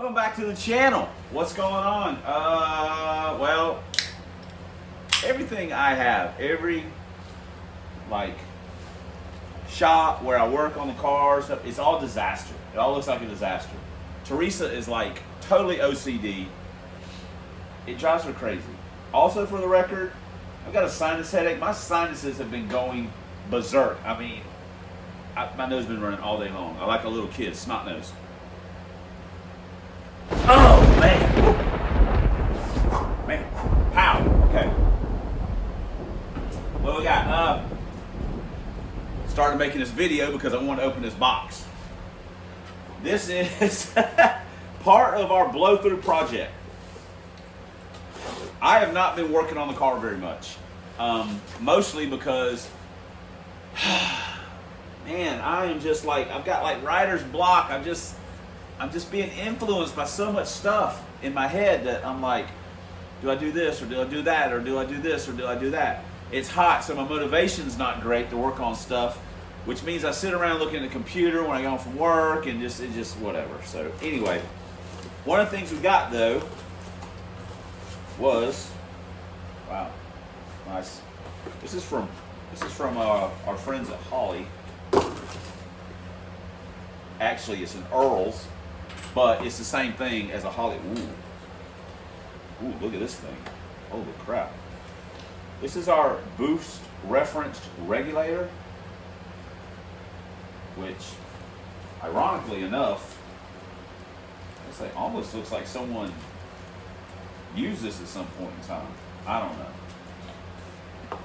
Welcome back to the channel. What's going on? Well, everything I have, every shop where I work on the cars, it's all disaster. It all looks like a disaster. Teresa is like totally OCD. It drives her crazy. Also, for the record, I've got a sinus headache. My sinuses have been going berserk. I mean, my nose has been running all day long. I like a little kid, snot nose. Oh, man. Man. Pow. Okay. What we got? Started making this video because I want to open this box. This is part of our Blow Thru project. I have not been working on the car very much. Mostly because, man, I am just like, I've got like writer's block. I'm just being influenced by so much stuff in my head that I'm like, do I do this or do I do that or do I do this or do I do that? It's hot, so my motivation's not great to work on stuff, which means I sit around looking at the computer when I get home from work and it's just whatever. So anyway, one of the things we got though was, wow, nice. This is from our friends at Holley. Actually, it's an Earl's, but it's the same thing as a Holley. Ooh, look at this thing. Holy crap. This is our Boost referenced regulator, which, ironically enough, almost looks like someone used this at some point in time. I don't know.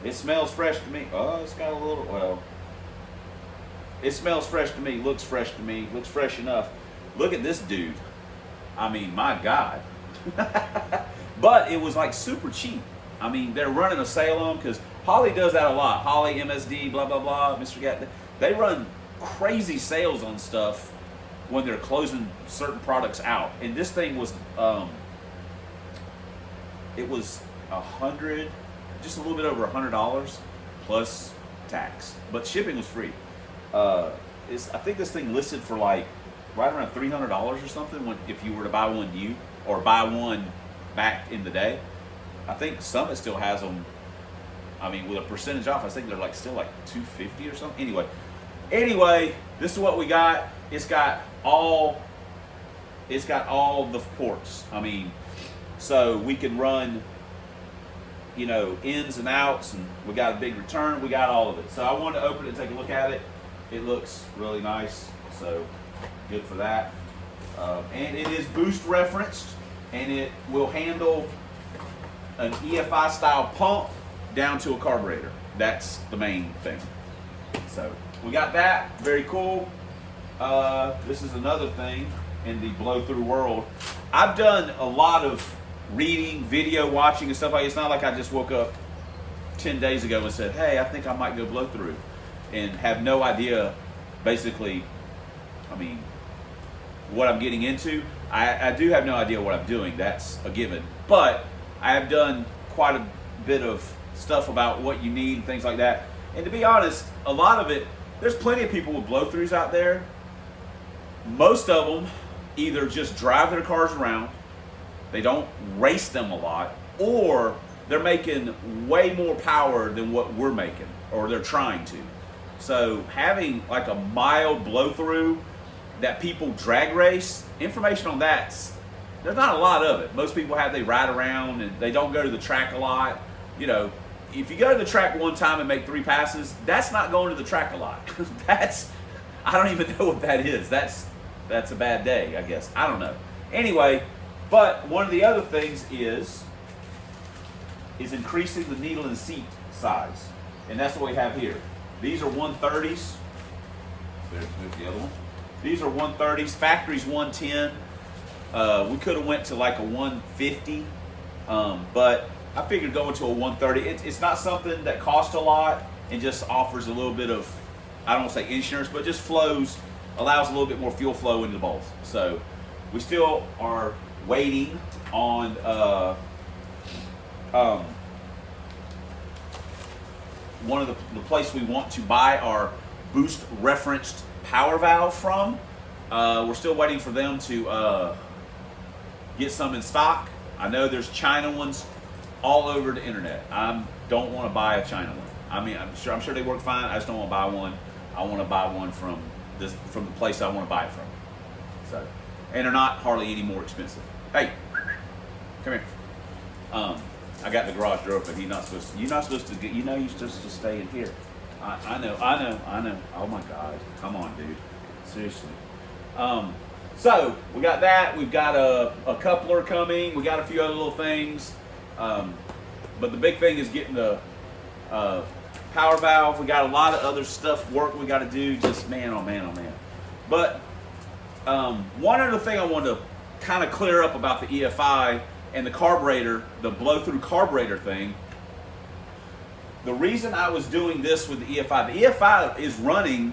It smells fresh to me. Oh, it's got a little, well, it smells fresh to me, looks fresh to me, looks fresh enough. Look at this dude. I mean, my God. But it was like super cheap. I mean, they're running a sale on, because Holley does that a lot. Holley, MSD, blah, blah, blah, Mr. Gat. They run crazy sales on stuff when they're closing certain products out. And this thing was, it was just a little bit over $100 plus tax. But shipping was free. I think this thing listed for like right around $300 or something if you were to buy one new or buy one back in the day. I think Summit still has them. I mean, with a percentage off, I think they're like still like $250 or something. Anyway, this is what we got. It's got all the ports. I mean, so we can run, you know, ins and outs, and we got a big return. We got all of it. So I wanted to open it and take a look at it. It looks really nice, so good for that. And it is Boost referenced, and it will handle an EFI style pump down to a carburetor. That's the main thing. So we got that, very cool. This is another thing in the Blow Thru world. I've done a lot of reading, video watching and stuff like that. It's not like I just woke up 10 days ago and said, hey, I think I might go blow through, and have no idea, basically, I mean, what I'm getting into. I do have no idea what I'm doing, that's a given. But I have done quite a bit of stuff about what you need and things like that. And to be honest, a lot of it, there's plenty of people with blow-throughs out there. Most of them either just drive their cars around, they don't race them a lot, or they're making way more power than what we're making, or they're trying to. So having like a mild blow-through that people drag race, information on that, there's not a lot of it. Most people they ride around and they don't go to the track a lot. You know, if you go to the track one time and make 3 passes, that's not going to the track a lot. I don't even know what that is. That's a bad day, I guess. I don't know. Anyway, but one of the other things is increasing the needle and seat size. And that's what we have here. These are 130s. There's the other one. These are 130s. Factory's 110. We could have went to like a 150, but I figured going to a 130. It's not something that costs a lot and just offers a little bit of, I don't want to say insurance, but just allows a little bit more fuel flow into the bowl. So we still are waiting on one of the place we want to buy our Boost referenced power valve from. We're still waiting for them to get some in stock. I know there's China ones all over the internet. I don't want to buy a China one. I mean, I'm sure they work fine. I just don't want to buy one. I want to buy one from the place I want to buy it from. So, and they're not hardly any more expensive. Hey, come here. I got the garage door open. You're not supposed to get. You know, you're supposed to stay in here. I know. Oh my God, come on, dude. Seriously. So we got that. We've got a coupler coming. We got a few other little things. But the big thing is getting the power valve. We got a lot of other work we got to do. Just man, oh man, oh man. But one other thing I wanted to kind of clear up about the EFI and the carburetor, the blow-through carburetor thing. The reason I was doing this with the EFI is running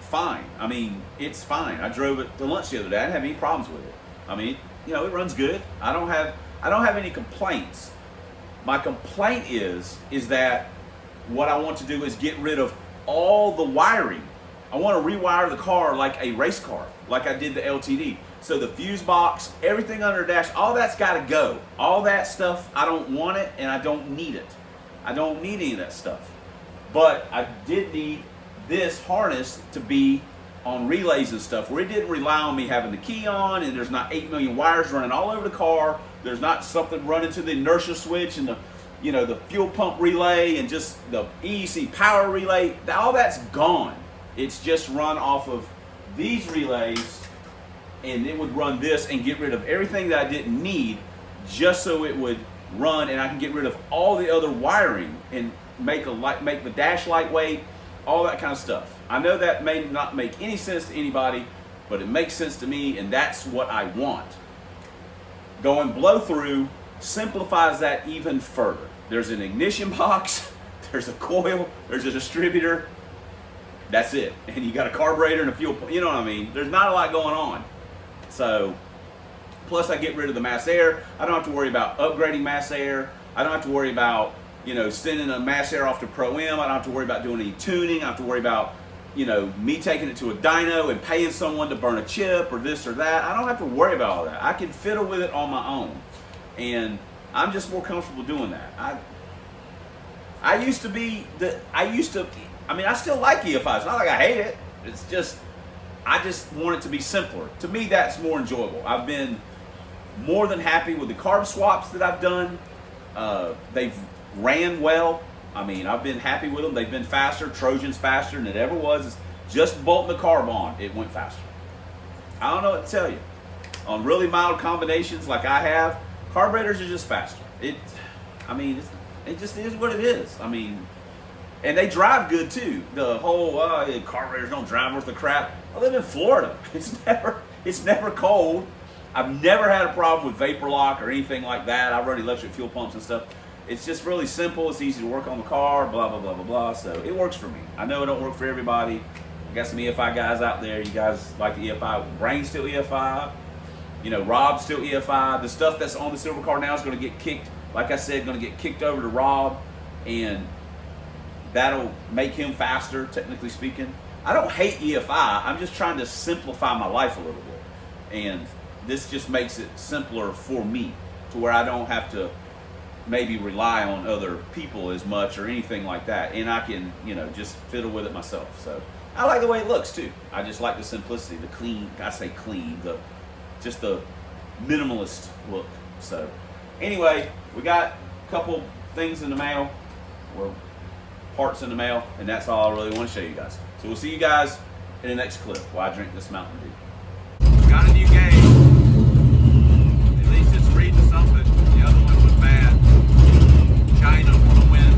fine. I mean, it's fine. I drove it to lunch the other day. I didn't have any problems with it. I mean, you know, it runs good. I don't have any complaints. My complaint is that what I want to do is get rid of all the wiring. I want to rewire the car like a race car, like I did the LTD. So the fuse box, everything under the dash, all that's got to go. All that stuff, I don't want it and I don't need it. I don't need any of that stuff. But I did need this harness to be on relays and stuff where it didn't rely on me having the key on and there's not 8 million wires running all over the car. There's not something running to the inertia switch and the, you know, the fuel pump relay and just the EEC power relay. All that's gone. It's just run off of these relays, and it would run this and get rid of everything that I didn't need just so it would run, and I can get rid of all the other wiring and make the dash lightweight, all that kind of stuff. I know that may not make any sense to anybody, but it makes sense to me, and that's what I want. Going blow through simplifies that even further. There's an ignition box, there's a coil, there's a distributor. That's it. And you got a carburetor and a fuel pump. You know what I mean? There's not a lot going on. So, plus I get rid of the mass air. I don't have to worry about upgrading mass air. I don't have to worry about, you know, sending a mass air off to Pro-M. I don't have to worry about doing any tuning. I don't have to worry about, you know, me taking it to a dyno and paying someone to burn a chip or this or that. I don't have to worry about all that. I can fiddle with it on my own. And I'm just more comfortable doing that. I mean, I still like EFI. It's not like I hate it. It's just, I just want it to be simpler. To me, that's more enjoyable. I've been more than happy with the carb swaps that I've done. They've ran well. I mean, I've been happy with them. They've been faster. Trojan's faster than it ever was. It's just bolting the carb on, it went faster. I don't know what to tell you. On really mild combinations like I have, carburetors are just faster. It just is what it is. I mean, and they drive good too. The whole carburetors don't drive worth the crap. I live in Florida. It's never cold. I've never had a problem with vapor lock or anything like that. I run electric fuel pumps and stuff. It's just really simple. It's easy to work on the car. Blah blah blah blah blah. So it works for me. I know it don't work for everybody. I got some EFI guys out there. You guys like the EFI? Brain's still EFI. You know, Rob's still EFI. The stuff that's on the SILVERCAR now is going to get kicked. Like I said, going to get kicked over to Rob, and that'll make him faster, technically speaking. I don't hate EFI. I'm just trying to simplify my life a little bit. And this just makes it simpler for me to where I don't have to maybe rely on other people as much or anything like that. And I can, you know, just fiddle with it myself. So I like the way it looks too. I just like the simplicity, the clean, I say clean, just the minimalist look. So anyway, we got a couple things in the mail, or parts in the mail, and that's all I really want to show you guys. So we'll see you guys in the next clip while I drink this Mountain Dew. Got a new game. At least it's reading something. The other one was bad. China for the win.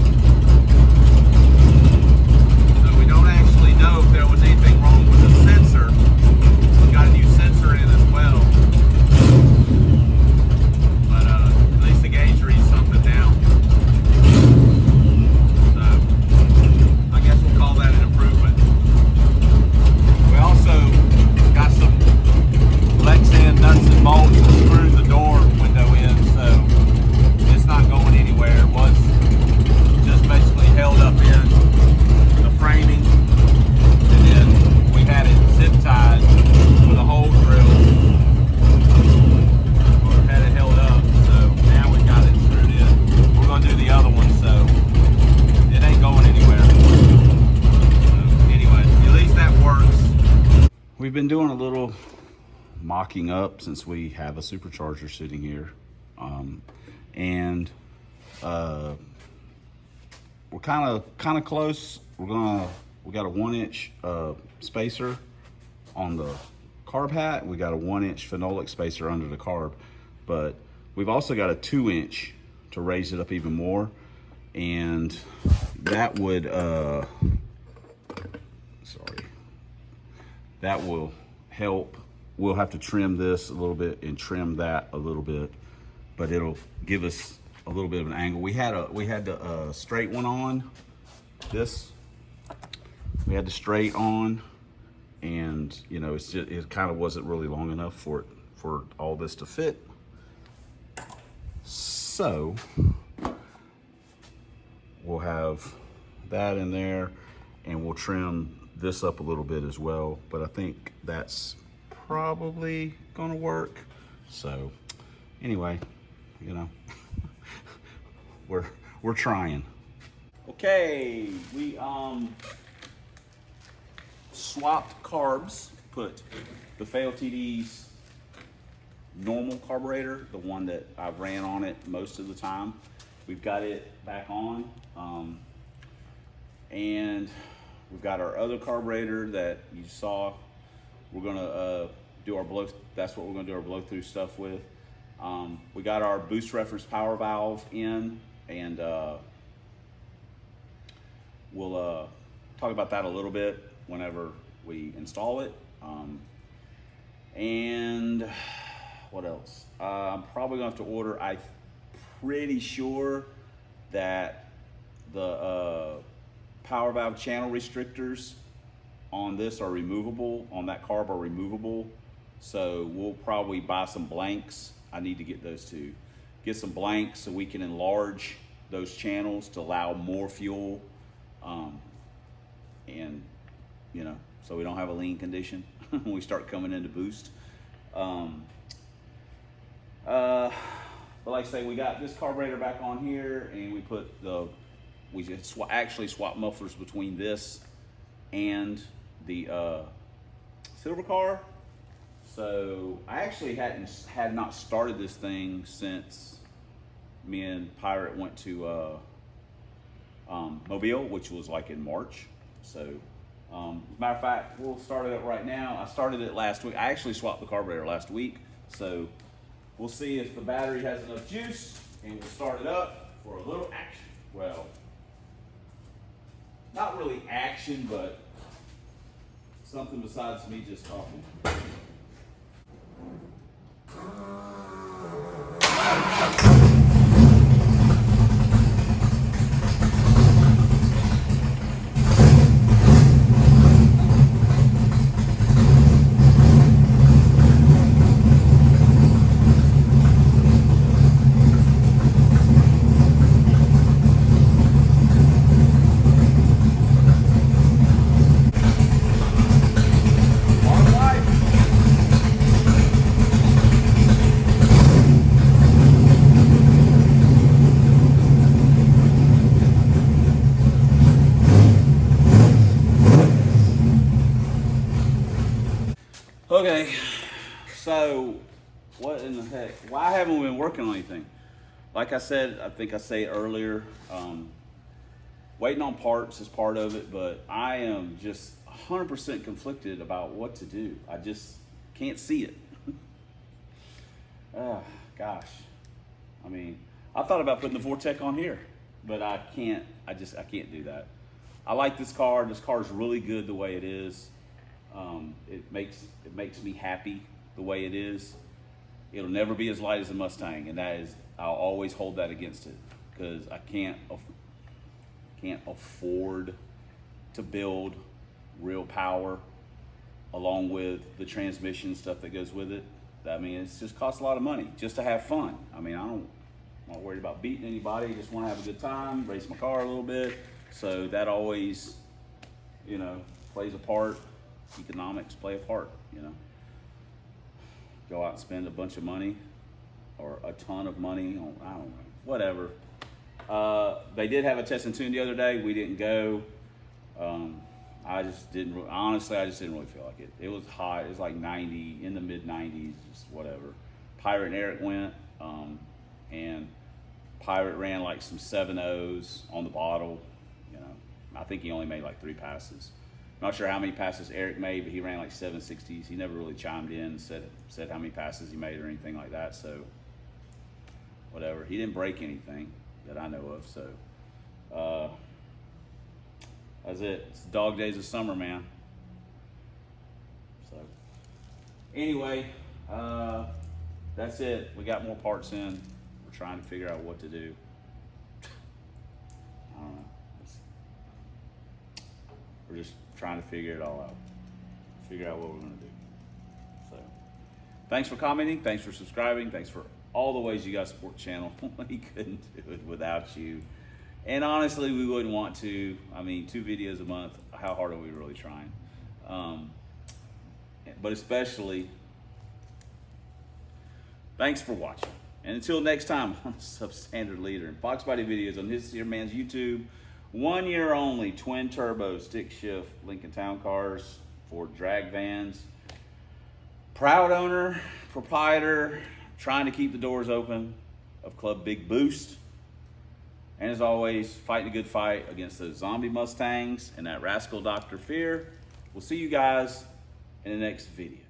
So we don't actually know if there was anything wrong with the sensor. We got a new sensor in as well. But at least the gauge reads something now. So I guess we'll call that an improvement. We also got some Lexan nuts and bolts and screwed the door window in, so it's not going anywhere. It was just basically held up in the framing, and then we've been doing a little mocking up since we have a supercharger sitting here. And we're kind of close. We got a 1-inch spacer on the carb hat. We got a 1-inch phenolic spacer under the carb, but we've also got a 2-inch to raise it up even more. And that would, that will help. We'll have to trim this a little bit and trim that a little bit, but it'll give us a little bit of an angle. We had the straight one on this. We had the straight on, and you know, it kind of wasn't really long enough for all this to fit. So we'll have that in there, and we'll trim this up a little bit as well. But I think that's probably gonna work. So anyway, you know, we're trying. Okay, we swapped carbs, put the TD's normal carburetor, the one that I've ran on it most of the time. We've got it back on, and we've got our other carburetor that you saw. We're gonna do our blow. That's what we're gonna do our blow through stuff with. We got our boost reference power valve in, and we'll talk about that a little bit whenever we install it. And what else? I'm probably gonna have to order. I'm pretty sure that the power valve channel restrictors on this are removable, on that carb are removable. So we'll probably buy some blanks. I need to get those too. Get some blanks so we can enlarge those channels to allow more fuel. And you know, so we don't have a lean condition when we start coming into boost. But like I say, we got this carburetor back on here, and we put we actually swap mufflers between this and the SILVERCAR. So I actually had not started this thing since me and Pirate went to Mobile, which was like in March. So as a matter of fact, we'll start it up right now. I started it last week. I actually swapped the carburetor last week. So we'll see if the battery has enough juice, and we'll start it up for a little action. Well, not really action, but something besides me just talking. Okay, so what in the heck? Why haven't we been working on anything? Like I said, I think I said earlier, waiting on parts is part of it, but I am just 100% conflicted about what to do. I just can't see it. Gosh. I mean, I thought about putting the VORTECH on here, but I can't do that. I like this car. This car is really good the way it is. It makes me happy the way it is. It'll never be as light as a Mustang, and I'll always hold that against it, because I can't afford to build real power along with the transmission stuff that goes with it. I mean, it's just costs a lot of money just to have fun. I mean, I'm not worried about beating anybody. I just want to have a good time, race my car a little bit. So that always, you know, plays a part. Economics play a part, you know. Go out and spend a bunch of money or a ton of money on, I don't know, whatever. They did have a test and tune the other day. We didn't go. I just didn't, honestly, I just didn't really feel like it. It was hot. It was like 90, in the mid 90s, just whatever. Pirate and Eric went, and Pirate ran like some 7.0s on the bottle. You know, I think he only made like 3 passes. Not sure how many passes Eric made, but he ran like 7.60s. He never really chimed in and said how many passes he made or anything like that. So whatever. He didn't break anything that I know of. So that's it. It's the dog days of summer, man. So anyway, that's it. We got more parts in. We're trying to figure out what to do. I don't know. We're just trying to figure it all out. Figure out what we're gonna do. So thanks for commenting. Thanks for subscribing. Thanks for all the ways you guys support the channel. We couldn't do it without you. And honestly, we wouldn't want to. I mean, 2 videos a month, how hard are we really trying? But especially, thanks for watching. And until next time on Substandard Leader and Fox Body videos on this here man's YouTube, 1 year only, twin turbo, stick shift, Lincoln Town Cars, Ford drag vans. Proud owner, proprietor, trying to keep the doors open of Club Big Boost. And as always, fighting a good fight against those zombie Mustangs and that rascal Dr. Fear. We'll see you guys in the next video.